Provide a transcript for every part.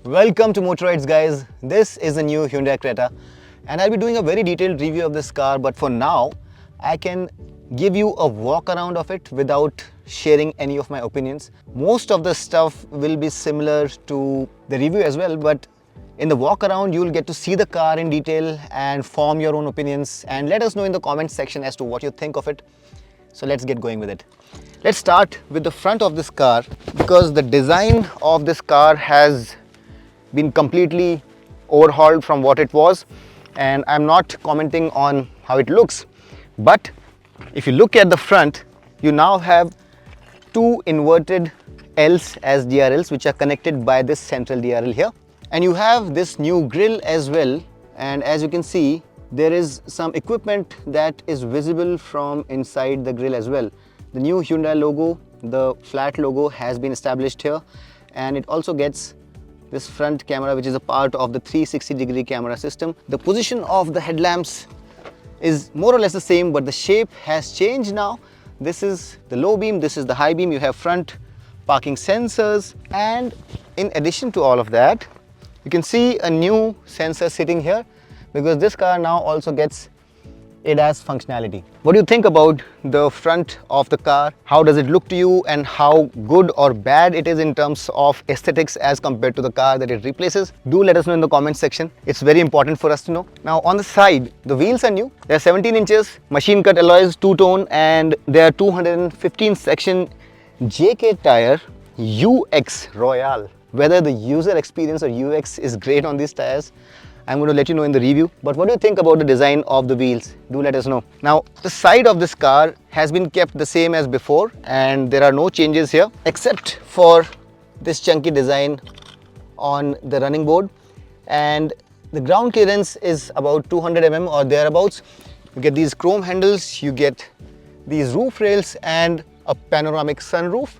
Welcome to Motoroids, guys. This is a new Hyundai Creta and I'll be doing a very detailed review of this car, but for now I can give you a walk around of it without sharing any of my opinions. Most of the stuff will be similar to the review as well, but in the walk around you'll get to see the car in detail and form your own opinions, and let us know in the comment section as to what you think of it. So let's get going with it. Let's start with the front of this car, because the design of this car has been completely overhauled from what it was, and I'm not commenting on how it looks, but if you look at the front, you now have two inverted L's as DRLs which are connected by this central DRL here, and you have this new grille as well. And as you can see, there is some equipment that is visible from inside the grille as well. The new Hyundai logo, the flat logo, has been established here, and it also gets this front camera which is a part of the 360-degree camera system. The position of the headlamps is more or less the same, but the shape has changed now. This is the low beam, this is the high beam. You have front parking sensors, and in addition to all of that, you can see a new sensor sitting here, because this car now also gets ADAS functionality. What do you think about the front of the car? How does it look to you, and how good or bad it is in terms of aesthetics as compared to the car that it replaces? Do let us know in the comment section. It's very important for us to know. Now on the side, the wheels are new. They're 17 inches, machine cut alloys, two-tone, and they are 215 section JK tire UX Royale. Whether the user experience or UX is great on these tires, I'm going to let you know in the review. But what do you think about the design of the wheels? Do let us know. Now, the side of this car has been kept the same as before, and there are no changes here except for this chunky design on the running board, and the ground clearance is about 200 mm or thereabouts. You get these chrome handles, you get these roof rails and a panoramic sunroof,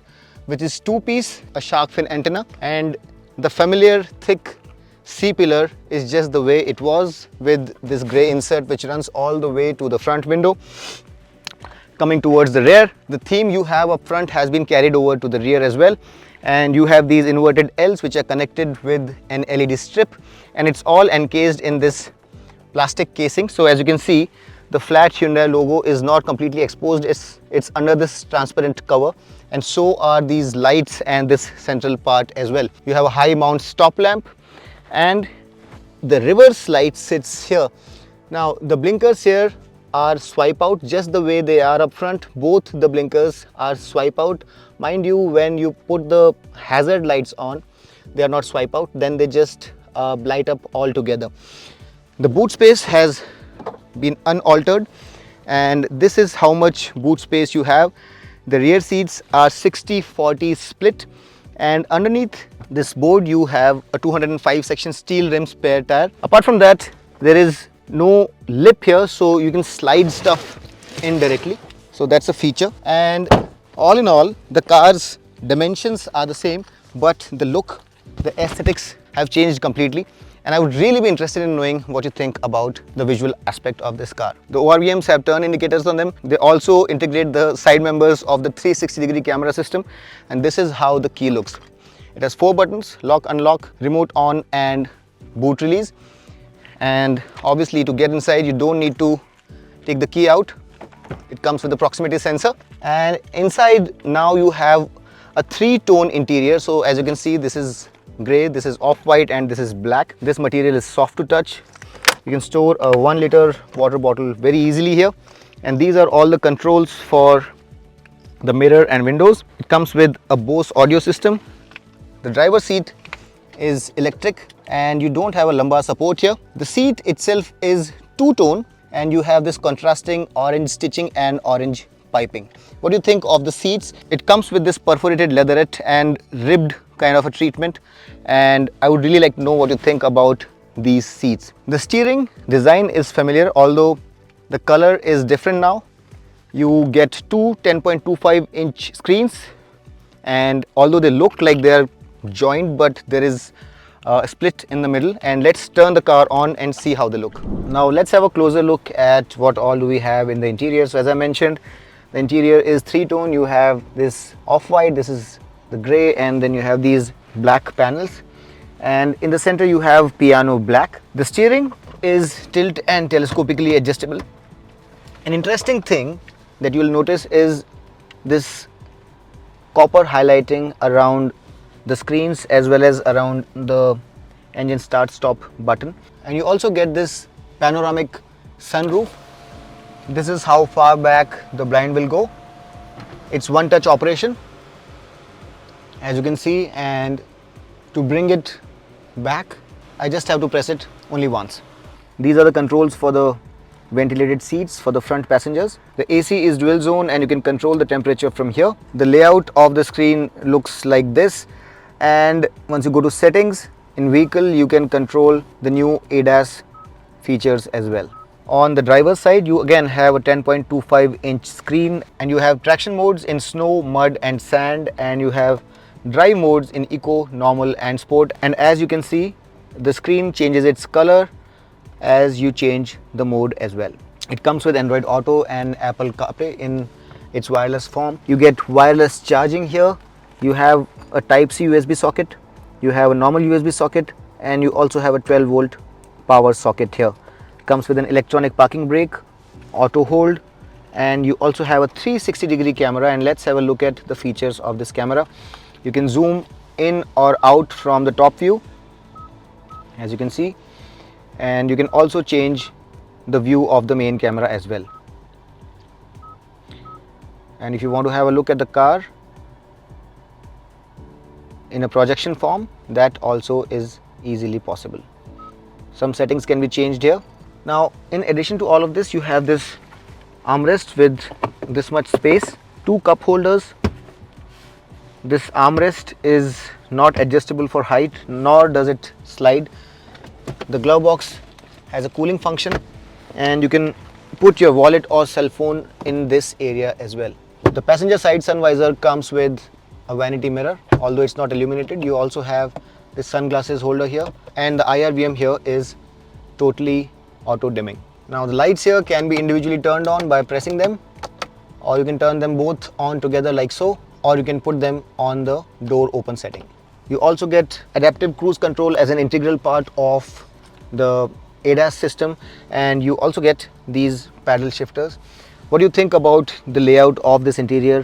which is two-piece, a shark fin antenna, and the familiar thick C-pillar is just the way it was, with this grey insert which runs all the way to the front window. Coming towards the rear, the theme you have up front has been carried over to the rear as well, and you have these inverted L's which are connected with an LED strip, and it's all encased in this plastic casing. So as you can see, the flat Hyundai logo is not completely exposed, it's under this transparent cover, and so are these lights and this central part as well. You have a high mount stop lamp, and the reverse light sits here. Now the blinkers here are swipe out just the way they are up front. Both the blinkers are swipe out. Mind you, when you put the hazard lights on, they are not swipe out, then they just light up altogether. The boot space has been unaltered, and this is how much boot space you have. The rear seats are 60-40 split, and underneath this board you have a 205 section steel rim spare tire. Apart from that, there is no lip here, so you can slide stuff in directly, so that's a feature. And all in all, the car's dimensions are the same, but the look, the aesthetics have changed completely, and I would really be interested in knowing what you think about the visual aspect of this car. The ORVMs have turn indicators on them. They also integrate the side members of the 360-degree camera system, and this is how the key looks. It has 4 buttons: lock, unlock, remote on, and boot release. And obviously, to get inside, you don't need to take the key out. It comes with a proximity sensor, and inside now you have a 3-tone interior. So as you can see, this is grey, this is off-white, and this is black. This material is soft to touch. You can store a 1-liter water bottle very easily here, and these are all the controls for the mirror and windows. It comes with a Bose audio system. The driver's seat is electric, and you don't have a lumbar support here. The seat itself is 2-tone, and you have this contrasting orange stitching and orange piping. What do you think of the seats? It comes with this perforated leatherette and ribbed kind of a treatment, and I would really like to know what you think about these seats. The steering design is familiar, although the color is different now. You get two 10.25-inch screens, and although they look like they are joined, but there is a split in the middle. And let's turn the car on and see how they look. Now let's have a closer look at what all do we have in the interior. So as I mentioned, the interior is 3-tone. You have this off-white, this is the grey, and then you have these black panels. and in the center you have piano black. The steering is tilt and telescopically adjustable. An interesting thing that you will notice is this copper highlighting around the screens as well as around the engine start stop button, and you also get this panoramic sunroof. This is how far back the blind will go. It's one touch operation, as you can see, and to bring it back I just have to press it only once. These are the controls for the ventilated seats for the front passengers. The AC is dual zone and you can control the temperature from here. The layout of the screen looks like this, and once you go to settings in vehicle you can control the new ADAS features as well. On the driver's side you again have a 10.25-inch screen, and you have traction modes in snow, mud and sand, and you have drive modes in eco, normal and sport. And as you can see, the screen changes its color as you change the mode as well. It comes with Android Auto and Apple CarPlay in its wireless form. You get wireless charging here. You have a Type-C USB socket, you have a normal USB socket, and you also have a 12-volt power socket here. It comes with an electronic parking brake, auto hold, and you also have a 360-degree camera. And let's have a look at the features of this camera. You can zoom in or out from the top view, as you can see, and you can also change the view of the main camera as well. And if you want to have a look at the car in a projection form, that also is easily possible. Some settings can be changed here. Now, in addition to all of this, you have this armrest with this much space, two cup holders. This armrest is not adjustable for height, nor does it slide. The glove box has a cooling function, and you can put your wallet or cell phone in this area as well. The passenger side sun visor comes with a vanity mirror. Although it's not illuminated, you also have this sunglasses holder here, and the IRVM here is totally auto dimming. Now the lights here can be individually turned on by pressing them, or you can turn them both on together like so, or you can put them on the door open setting. You also get adaptive cruise control as an integral part of the ADAS system, and you also get these paddle shifters. What do you think about the layout of this interior?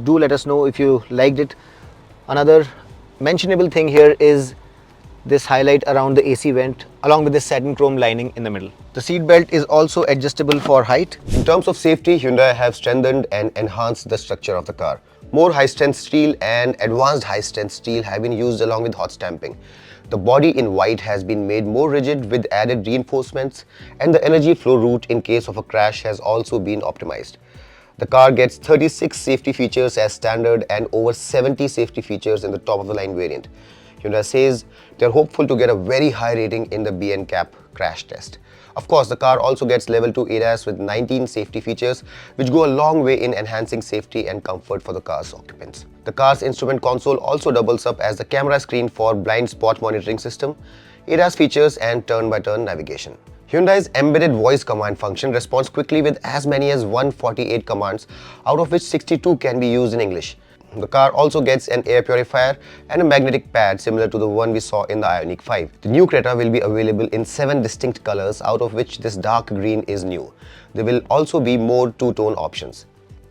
Do let us know if you liked it. Another mentionable thing here is this highlight around the AC vent along with this satin chrome lining in the middle. The seat belt is also adjustable for height. In terms of safety, Hyundai have strengthened and enhanced the structure of the car. More high-strength steel and advanced high-strength steel have been used along with hot stamping. The body in white has been made more rigid with added reinforcements, and the energy flow route in case of a crash has also been optimized. The car gets 36 safety features as standard and over 70 safety features in the top of the line variant. Hyundai says they're hopeful to get a very high rating in the BNCAP crash test. Of course, the car also gets level 2 ADAS with 19 safety features, which go a long way in enhancing safety and comfort for the car's occupants. The car's instrument console also doubles up as the camera screen for blind spot monitoring system, ADAS features and turn-by-turn navigation. Hyundai's embedded voice command function responds quickly with as many as 148 commands, out of which 62 can be used in English. The car also gets an air purifier and a magnetic pad similar to the one we saw in the Ioniq 5. The new Creta will be available in 7 distinct colors, out of which this dark green is new. There will also be more two-tone options.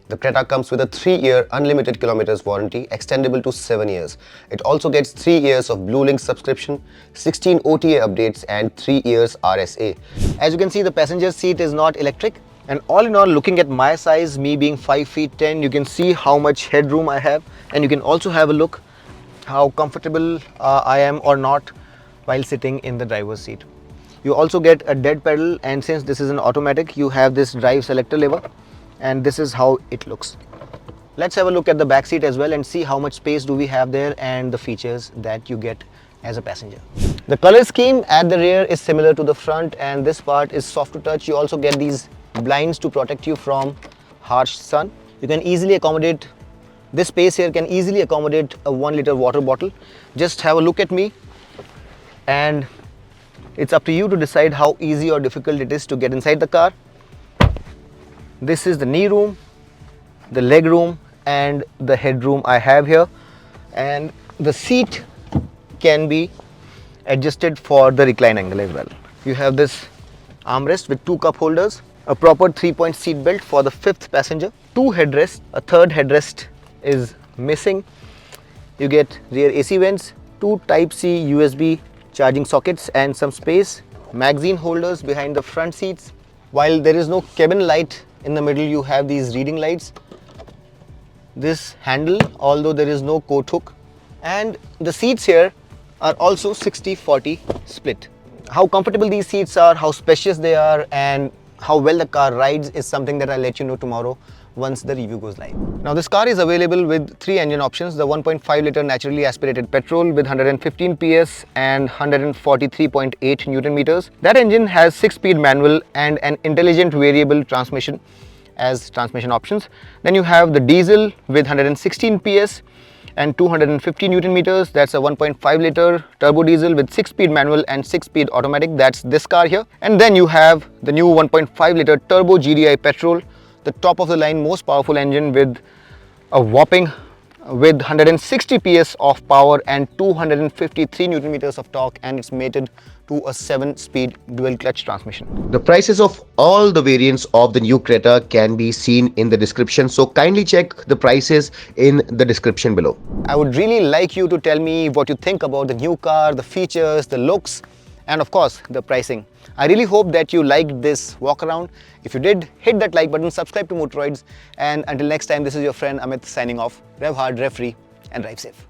The Creta comes with a 3-year unlimited kilometers warranty extendable to 7 years. It also gets 3 years of BlueLink subscription, 16 OTA updates and 3 years RSA. As you can see, the passenger seat is not electric. And all in all, looking at my size, me being 5 feet 10, you can see how much headroom I have, and you can also have a look how comfortable I am or not while sitting in the driver's seat. You also get a dead pedal, and since this is an automatic, you have this drive selector lever, and this is how it looks. Let's have a look at the back seat as well and see how much space do we have there and the features that you get as a passenger. The color scheme at the rear is similar to the front, and this part is soft to touch. You also get these blinds to protect you from harsh sun. You can easily accommodate, this space here can easily accommodate a 1-liter water bottle. Just have a look at me, and it's up to you to decide how easy or difficult it is to get inside the car. This is the knee room, the leg room and the headroom I have here, and the seat can be adjusted for the recline angle as well. You have this armrest with 2 cup holders, a proper 3-point seat belt for the 5th passenger, 2 headrests, a 3rd headrest is missing. You get rear AC vents, 2 Type-C USB charging sockets and some space, magazine holders behind the front seats. While there is no cabin light in the middle, you have these reading lights. This handle, although there is no coat hook, and the seats here are also 60-40 split. How comfortable these seats are, how spacious they are, and how well the car rides is something that I'll let you know tomorrow once the review goes live. Now this car is available with 3 engine options: the 1.5 litre naturally aspirated petrol with 115 PS and 143.8 Newton meters. That engine has 6-speed manual and an intelligent variable transmission as transmission options. Then you have the diesel with 116 PS and 250 Newton meters. That's a 1.5 litre turbo diesel with 6-speed manual and 6-speed automatic. That's this car here. And then you have the new 1.5 litre turbo GDI petrol, the top of the line most powerful engine with a whopping with 160 PS of power and 253 Newton meters of torque, and it's mated to a 7-speed dual clutch transmission. The prices of all the variants of the new Creta can be seen in the description, so kindly check the prices in the description below. I would really like you to tell me what you think about the new car, the features, the looks, and of course the pricing. I really hope that you liked this walk around. If you did, hit that like button, subscribe to Motoroids, and until next time, this is your friend Amit signing off. Rev hard, rev free, and drive safe.